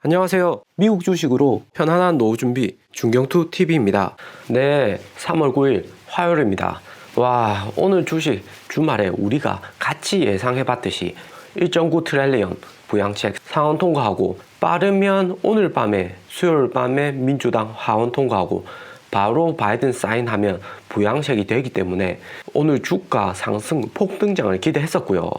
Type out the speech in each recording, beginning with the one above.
안녕하세요. 미국 주식으로 편안한 노후 준비 중경투 TV입니다. 네, 3월 9일 화요일입니다. 와, 오늘 주식 주말에 우리가 같이 예상해봤듯이 1.9 트릴리언 부양책 상원 통과하고 빠르면 오늘 밤에 수요일 밤에 민주당 하원 통과하고 바로 바이든 사인하면 부양책이 되기 때문에 오늘 주가 상승 폭등장을 기대했었고요.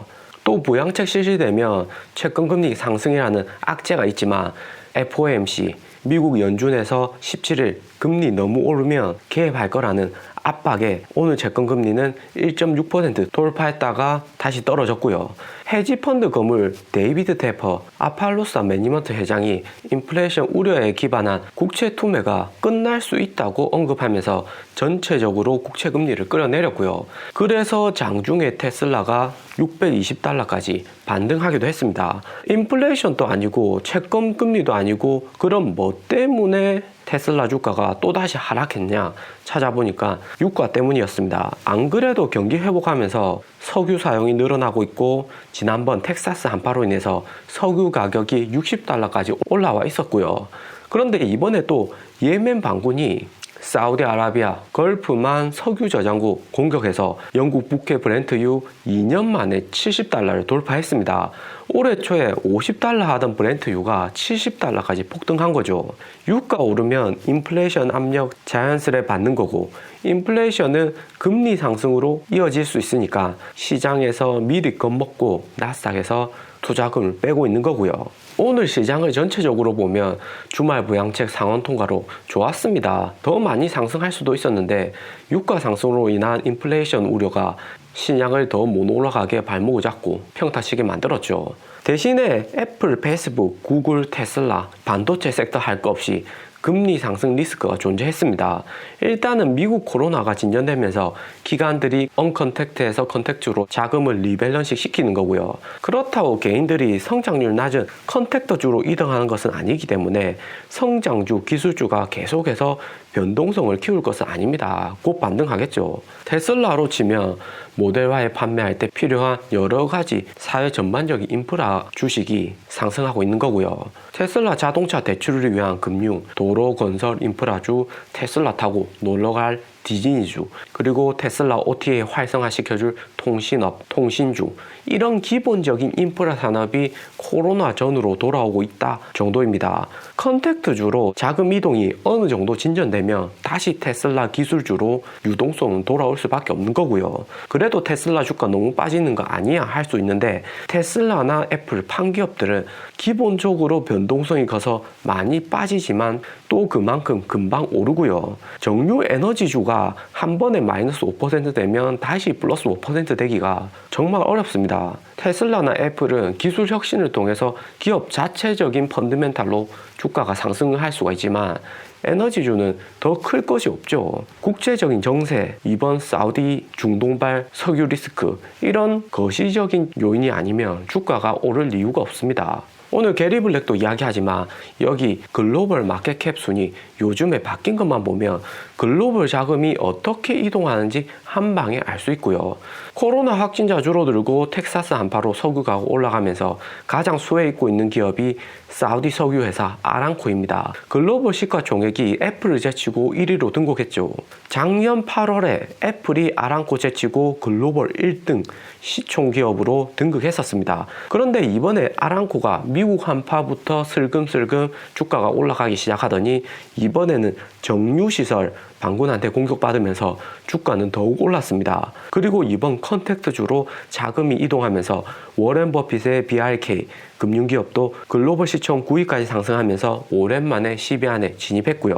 또 부양책 실시되면 채권금리 상승이라는 악재가 있지만 FOMC 미국 연준에서 17일 금리 너무 오르면 개입할 거라는 압박에 오늘 채권금리는 1.6% 돌파했다가 다시 떨어졌고요. 헤지펀드 거물 데이비드 테퍼 아팔로사 매니먼트 회장이 인플레이션 우려에 기반한 국채 투매가 끝날 수 있다고 언급하면서 전체적으로 국채 금리를 끌어내렸고요. 그래서 장중에 테슬라가 $620까지 반등하기도 했습니다. 인플레이션도 아니고 채권 금리도 아니고 그럼 뭐 때문에 테슬라 주가가 또다시 하락했냐 찾아보니까 유가 때문이었습니다. 안 그래도 경기 회복하면서 석유 사용이 늘어나고 있고 지난번 텍사스 한파로 인해서 석유 가격이 $60까지 올라와 있었고요. 그런데 이번에 또 예멘 반군이 사우디아라비아 걸프만 석유 저장국 공격해서 영국 북해 브렌트유 2년 만에 $70를 돌파했습니다. 올해 초에 $50 하던 브렌트유가 $70까지 폭등한 거죠. 유가 오르면 인플레이션 압력 자연스레 받는 거고 인플레이션은 금리 상승으로 이어질 수 있으니까 시장에서 미리 겁먹고 나스닥에서 투자금을 빼고 있는 거고요. 오늘 시장을 전체적으로 보면 주말 부양책 상원 통과로 좋았습니다. 더 많이 상승할 수도 있었는데 유가 상승으로 인한 인플레이션 우려가 시장을 더 못 올라가게 발목을 잡고 평타치게 만들었죠. 대신에 애플, 페이스북, 구글, 테슬라, 반도체 섹터 할 거 없이 금리 상승 리스크가 존재했습니다. 일단은 미국 코로나가 진전되면서 기관들이 언컨택트에서 컨택트로 자금을 리밸런싱 시키는 거고요. 그렇다고 개인들이 성장률 낮은 컨택트주로 이동하는 것은 아니기 때문에 성장주, 기술주가 계속해서 변동성을 키울 것은 아닙니다. 곧 반등하겠죠. 테슬라로 치면 모델화에 판매할 때 필요한 여러 가지 사회 전반적인 인프라 주식이 상승하고 있는 거고요. 테슬라 자동차 대출을 위한 금융, 도로 건설 인프라주, 테슬라 타고 놀러갈 디즈니주, 그리고 테슬라 OTA 활성화시켜줄 통신업, 통신주, 이런 기본적인 인프라 산업이 코로나 전으로 돌아오고 있다 정도입니다. 컨택트주로 자금 이동이 어느 정도 진전되면 다시 테슬라 기술주로 유동성은 돌아올 수밖에 없는 거고요. 그래도 테슬라 주가 너무 빠지는 거 아니야 할 수 있는데 테슬라나 애플 판기업들은 기본적으로 변동성이 커서 많이 빠지지만 또 그만큼 금방 오르고요. 정유 에너지주가 한 번에 마이너스 5% 되면 다시 플러스 5% 되기가 정말 어렵습니다. 테슬라나 애플은 기술 혁신을 통해서 기업 자체적인 펀드멘탈로 주가가 상승을 할 수가 있지만 에너지주는 더 클 것이 없죠. 국제적인 정세, 이번 사우디 중동발 석유 리스크, 이런 거시적인 요인이 아니면 주가가 오를 이유가 없습니다. 오늘 게리 블랙도 이야기하지만 여기 글로벌 마켓캡 순위 요즘에 바뀐 것만 보면 글로벌 자금이 어떻게 이동하는지 한 방에 알 수 있고요. 코로나 확진자 줄어들고 텍사스 한파로 석유가 올라가면서 가장 수혜 있고 있는 기업이 사우디 석유 회사 아람코입니다. 글로벌 시가총액이 애플을 제치고 1위로 등극했죠. 작년 8월에 애플이 아람코 제치고 글로벌 1등 시총기업으로 등극했었습니다. 그런데 이번에 아람코가 미국 한파부터 슬금슬금 주가가 올라가기 시작하더니 이번에는 정유시설 반군한테 공격받으면서 주가는 더욱 올랐습니다. 그리고 이번 컨택트주로 자금이 이동하면서 워렌 버핏의 BRK 금융기업도 글로벌 시총 9위까지 상승하면서 오랜만에 10위 안에 진입했고요.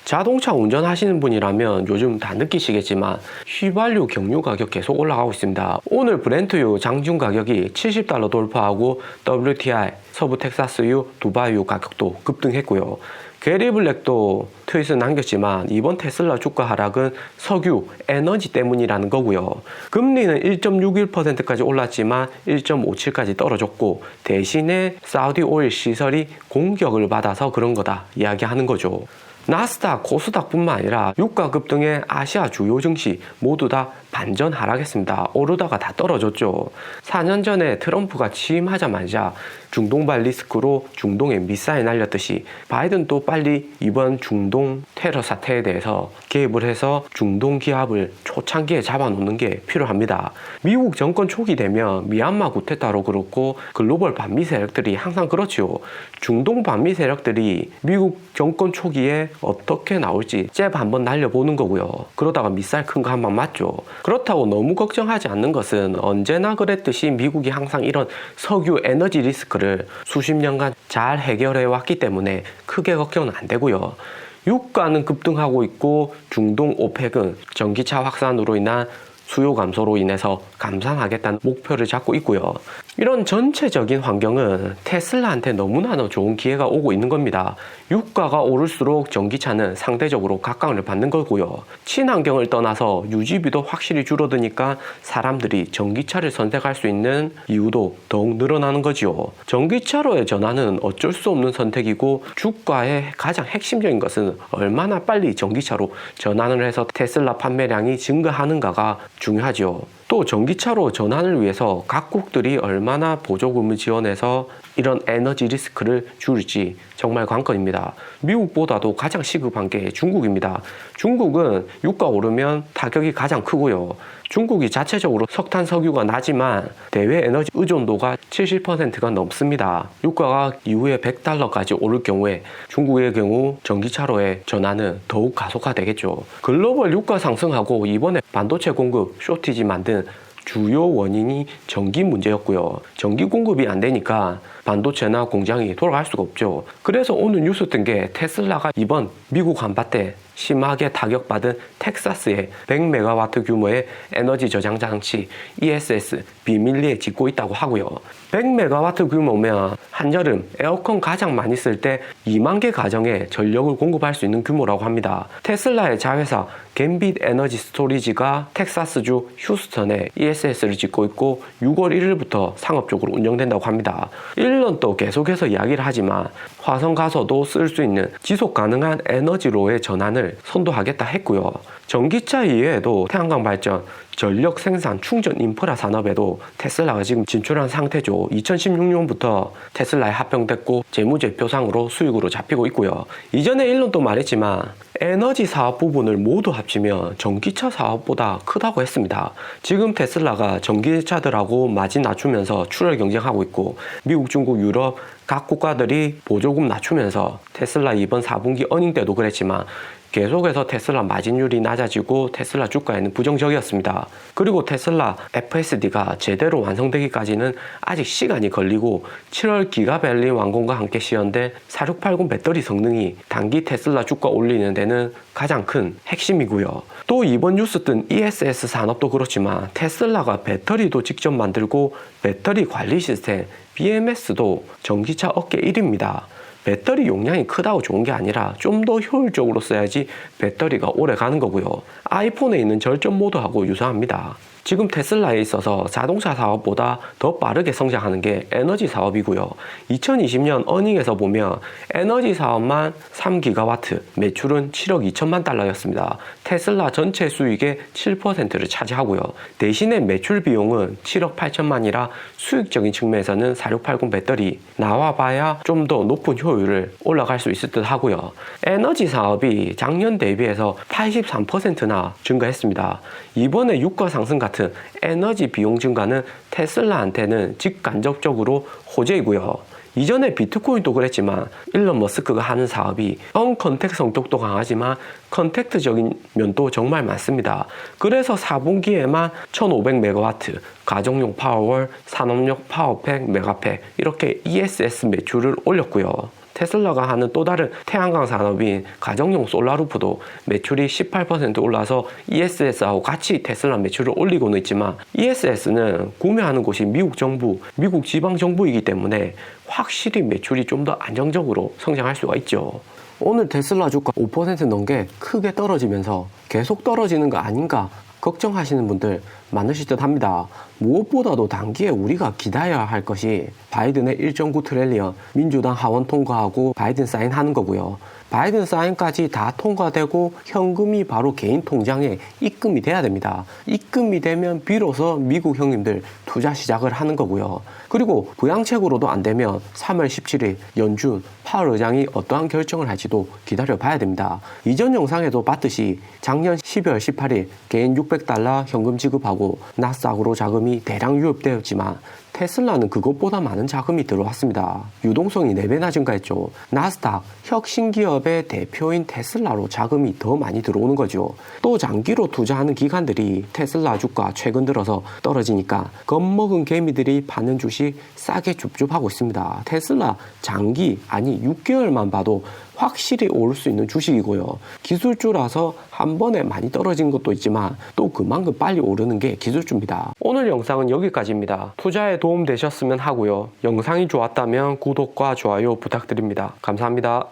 자동차 운전하시는 분이라면 요즘 다 느끼시겠지만 휘발유 경유 가격 계속 올라가고 있습니다. 오늘 브렌트유 장중 가격이 $70 돌파하고 WTI 서부 텍사스유, 두바이유 가격도 급등했고요. 게리 블랙도 트윗을 남겼지만 이번 테슬라 주가 하락은 석유, 에너지 때문이라는 거고요. 금리는 1.61%까지 올랐지만 1.57까지 떨어졌고 대신에 사우디 오일 시설이 공격을 받아서 그런 거다 이야기하는 거죠. 나스닥, 코스닥뿐만 아니라 유가 급등의 아시아 주요 증시 모두 다 반전 하락했습니다. 오르다가 다 떨어졌죠. 4년 전에 트럼프가 취임하자마자 중동발 리스크로 중동에 미사일 날렸듯이 바이든도 빨리 이번 중동 테러 사태에 대해서 개입을 해서 중동 기압을 초창기에 잡아놓는 게 필요합니다. 미국 정권 초기 되면 미얀마 구테타로 그렇고 글로벌 반미 세력들이 항상 그렇지요. 중동 반미 세력들이 미국 정권 초기에 어떻게 나올지 잽 한번 날려보는 거고요. 그러다가 미사일 큰 거 한번 맞죠. 그렇다고 너무 걱정하지 않는 것은 언제나 그랬듯이 미국이 항상 이런 석유 에너지 리스크를 수십 년간 잘 해결해 왔기 때문에 크게 걱정은 안 되고요. 유가는 급등하고 있고 중동 오펙은 전기차 확산으로 인한 수요 감소로 인해서 감산하겠다는 목표를 잡고 있고요. 이런 전체적인 환경은 테슬라한테 너무나 좋은 기회가 오고 있는 겁니다. 유가가 오를수록 전기차는 상대적으로 각광을 받는 거고요. 친환경을 떠나서 유지비도 확실히 줄어드니까 사람들이 전기차를 선택할 수 있는 이유도 더욱 늘어나는 거지요. 전기차로의 전환은 어쩔 수 없는 선택이고 주가의 가장 핵심적인 것은 얼마나 빨리 전기차로 전환을 해서 테슬라 판매량이 증가하는가가 중요하죠. 또 전기차로 전환을 위해서 각국들이 얼마나 보조금을 지원해서 이런 에너지 리스크를 줄일지 정말 관건입니다. 미국보다도 가장 시급한 게 중국입니다. 중국은 유가 오르면 타격이 가장 크고요. 중국이 자체적으로 석탄, 석유가 나지만 대외 에너지 의존도가 70%가 넘습니다. 유가가 이후에 $100까지 오를 경우에 중국의 경우 전기차로의 전환은 더욱 가속화되겠죠. 글로벌 유가 상승하고 이번에 반도체 공급 쇼티지 만든 주요 원인이 전기 문제였고요. 전기 공급이 안 되니까 반도체나 공장이 돌아갈 수가 없죠. 그래서 오늘 뉴스 뜬 게 테슬라가 이번 미국 한파 때 심하게 타격받은 텍사스에 100메가와트 규모의 에너지 저장 장치 ESS 비밀리에 짓고 있다고 하고요. 100메가와트 규모면 한여름 에어컨 가장 많이 쓸 때 2만 개 가정에 전력을 공급할 수 있는 규모라고 합니다. 테슬라의 자회사 갬빗 에너지 스토리지가 텍사스주 휴스턴에 ESS를 짓고 있고 6월 1일부터 상업적으로 운영된다고 합니다. 일론도 계속해서 이야기를 하지만 화성 가서도 쓸 수 있는 지속 가능한 에너지로의 전환을 선도하겠다 했고요. 전기차 이외에도 태양광 발전, 전력 생산, 충전 인프라 산업에도 테슬라가 지금 진출한 상태죠. 2016년부터 테슬라에 합병됐고 재무제표상으로 수익으로 잡히고 있고요. 이전에 일론도 말했지만 에너지 사업 부분을 모두 합치면 전기차 사업보다 크다고 했습니다. 지금 테슬라가 전기차들하고 마진 낮추면서 출혈 경쟁하고 있고 미국, 중국, 유럽 각 국가들이 보조금 낮추면서 테슬라 이번 4분기 어닝 때도 그랬지만 계속해서 테슬라 마진율이 낮아지고 테슬라 주가에는 부정적이었습니다. 그리고 테슬라 FSD가 제대로 완성되기까지는 아직 시간이 걸리고 7월 기가밸리 완공과 함께 시연될 4680 배터리 성능이 단기 테슬라 주가 올리는 데는 가장 큰 핵심이고요. 또 이번 뉴스 뜬 ESS 산업도 그렇지만 테슬라가 배터리도 직접 만들고 배터리 관리 시스템 BMS도 전기차 업계 1위입니다. 배터리 용량이 크다고 좋은 게 아니라 좀 더 효율적으로 써야지 배터리가 오래 가는 거고요. 아이폰에 있는 절전 모드하고 유사합니다. 지금 테슬라에 있어서 자동차 사업보다 더 빠르게 성장하는 게 에너지 사업이고요. 2020년 어닝에서 보면 에너지 사업만 3기가와트, 매출은 7억 2천만 달러였습니다. 테슬라 전체 수익의 7%를 차지하고요. 대신에 매출 비용은 7억 8천만이라 수익적인 측면에서는 4680 배터리 나와봐야 좀 더 높은 효율을 올라갈 수 있을 듯 하고요. 에너지 사업이 작년 대비해서 83%나 증가했습니다. 이번에 유가 상승 같은 에너지 비용 증가는 테슬라한테는 직간접적으로 호재이고요. 이전에 비트코인도 그랬지만 일론 머스크가 하는 사업이 언컨택트 성격도 강하지만 컨택트적인 면도 정말 많습니다. 그래서 4분기에만 1500메가와트, 가정용 파워월, 산업용 파워팩, 메가팩 이렇게 ESS 매출을 올렸고요. 테슬라가 하는 또 다른 태양광 산업인 가정용 솔라루프도 매출이 18% 올라서 ESS하고 같이 테슬라 매출을 올리고는 있지만 ESS는 구매하는 곳이 미국 정부, 미국 지방정부이기 때문에 확실히 매출이 좀 더 안정적으로 성장할 수가 있죠. 오늘 테슬라 주가 5% 넘게 크게 떨어지면서 계속 떨어지는 거 아닌가 걱정하시는 분들 많으실 듯 합니다. 무엇보다도 단기에 우리가 기다려야 할 것이 바이든의 1.9 트릴리언 민주당 하원 통과하고 바이든 사인하는 거고요. 바이든 사인까지 다 통과되고 현금이 바로 개인 통장에 입금이 돼야 됩니다. 입금이 되면 비로소 미국 형님들 투자 시작을 하는 거고요. 그리고 부양책으로도 안 되면 3월 17일 연준 파월 의장이 어떠한 결정을 할지도 기다려 봐야 됩니다. 이전 영상에도 봤듯이 작년 12월 18일 개인 $600 현금 지급하고 나스닥으로 자금이 대량 유입되었지만 테슬라는 그것보다 많은 자금이 들어왔습니다. 유동성이 4배나 증가했죠. 나스닥 혁신 기업의 대표인 테슬라로 자금이 더 많이 들어오는 거죠. 또 장기로 투자하는 기관들이 테슬라 주가 최근 들어서 떨어지니까 겁먹은 개미들이 파는 주식 싸게 줍줍하고 있습니다. 테슬라 장기 아니 6개월만 봐도 확실히 오를 수 있는 주식이고요. 기술주라서 한 번에 많이 떨어진 것도 있지만 또 그만큼 빨리 오르는 게 기술주입니다. 오늘 영상은 여기까지입니다. 투자에 도움 되셨으면 하고요. 영상이 좋았다면 구독과 좋아요 부탁드립니다. 감사합니다.